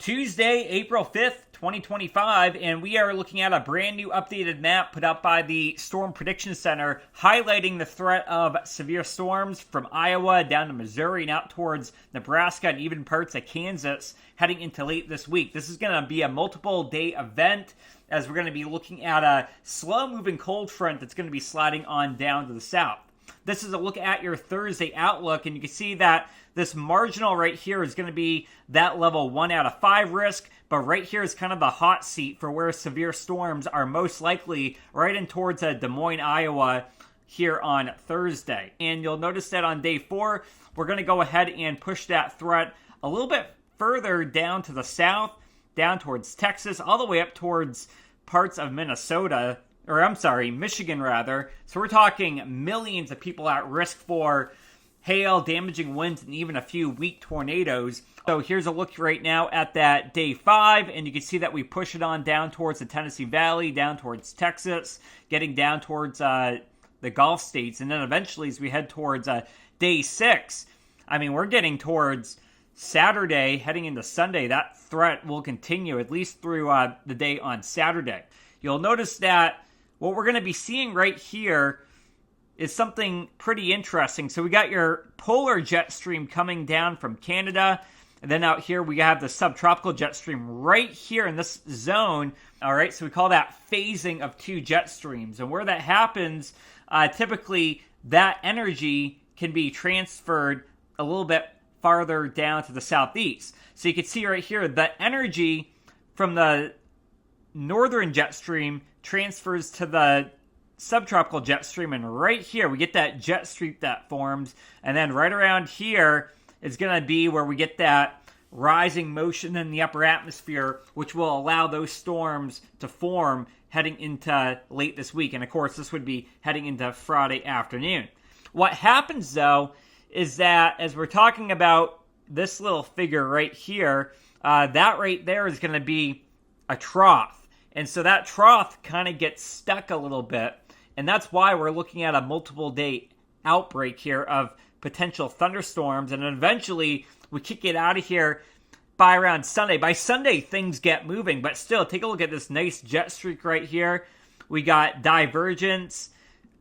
Tuesday, April 5th, 2025, and we are looking at a brand new updated map put out by the Storm Prediction Center highlighting the threat of severe storms from Iowa down to Missouri and out towards Nebraska and even parts of Kansas heading into late this week. This is going to be a multiple day event as we're going to be looking at a slow-moving cold front that's going to be sliding on down to the south. This is a look at your Thursday outlook, and you can see that this marginal right here is going to be that level 1 out of 5 risk, but right here is kind of the hot seat for where severe storms are most likely, right in towards Des Moines, Iowa, here on Thursday. And you'll notice that on day 4, we're going to go ahead and push that threat a little bit further down to the south, down towards Texas, all the way up towards parts of Minnesota, or I'm sorry, Michigan rather. So we're talking millions of people at risk for hail, damaging winds, and even a few weak tornadoes. So here's a look right now at that day 5, and you can see that we push it on down towards the Tennessee Valley, down towards Texas, getting down towards the Gulf states, and then eventually as we head towards day 6, I mean, we're getting towards Saturday, heading into Sunday. That threat will continue at least through the day on Saturday. You'll notice that what we're going to be seeing right here is something pretty interesting. So we got your polar jet stream coming down from Canada. And then out here, we have the subtropical jet stream right here in this zone. All right, so we call that phasing of two jet streams. And where that happens, typically that energy can be transferred a little bit farther down to the southeast. So you can see right here, the energy from the northern jet stream transfers to the subtropical jet stream, and right here we get that jet stream that forms, and then right around here is going to be where we get that rising motion in the upper atmosphere, which will allow those storms to form heading into late this week. And of course, this would be heading into Friday afternoon. What happens though is that as we're talking about this little figure right here, that right there is going to be a trough. And so that trough kind of gets stuck a little bit. And that's why we're looking at a multiple day outbreak here of potential thunderstorms. And eventually we kick it out of here by around Sunday. By Sunday, things get moving. But still, take a look at this nice jet streak right here. We got divergence,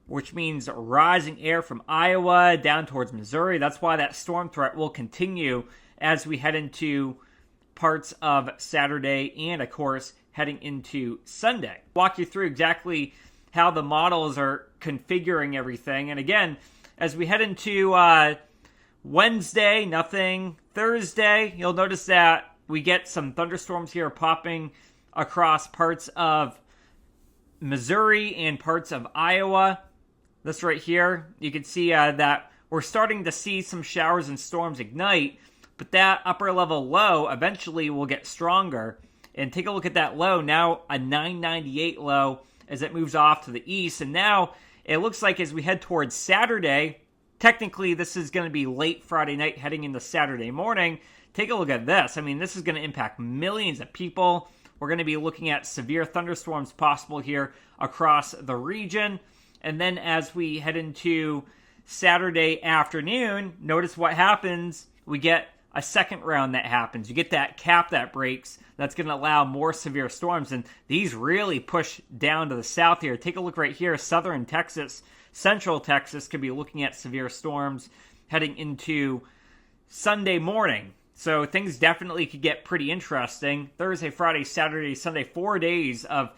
which means rising air from Iowa down towards Missouri. That's why that storm threat will continue as we head into parts of Saturday and, of course, heading into Sunday. Walk you through exactly how the models are configuring everything. And again, as we head into Wednesday, nothing. Thursday, you'll notice that we get some thunderstorms here popping across parts of Missouri and parts of Iowa. This right here, you can see that we're starting to see some showers and storms ignite, but that upper level low eventually will get stronger. And take a look at that low, now a 998 low as it moves off to the east. And now it looks like as we head towards Saturday, technically this is going to be late Friday night heading into Saturday morning. Take a look at this. I mean, this is going to impact millions of people. We're going to be looking at severe thunderstorms possible here across the region. And then as we head into Saturday afternoon, notice what happens. We get a second round that happens. You get that cap that breaks. That's going to allow more severe storms. And these really push down to the south here. Take a look right here. Southern Texas, central Texas could be looking at severe storms heading into Sunday morning. So things definitely could get pretty interesting. Thursday, Friday, Saturday, Sunday, 4 days of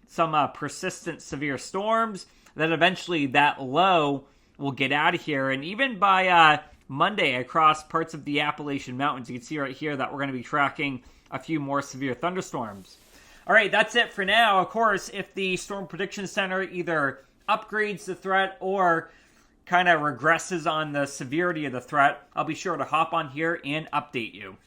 some persistent severe storms. Then eventually that low will get out of here. And even by Monday across parts of the Appalachian Mountains, you can see right here that we're going to be tracking a few more severe thunderstorms. All right, that's it for now. Of course, if the Storm Prediction Center either upgrades the threat or kind of regresses on the severity of the threat, I'll be sure to hop on here and update you.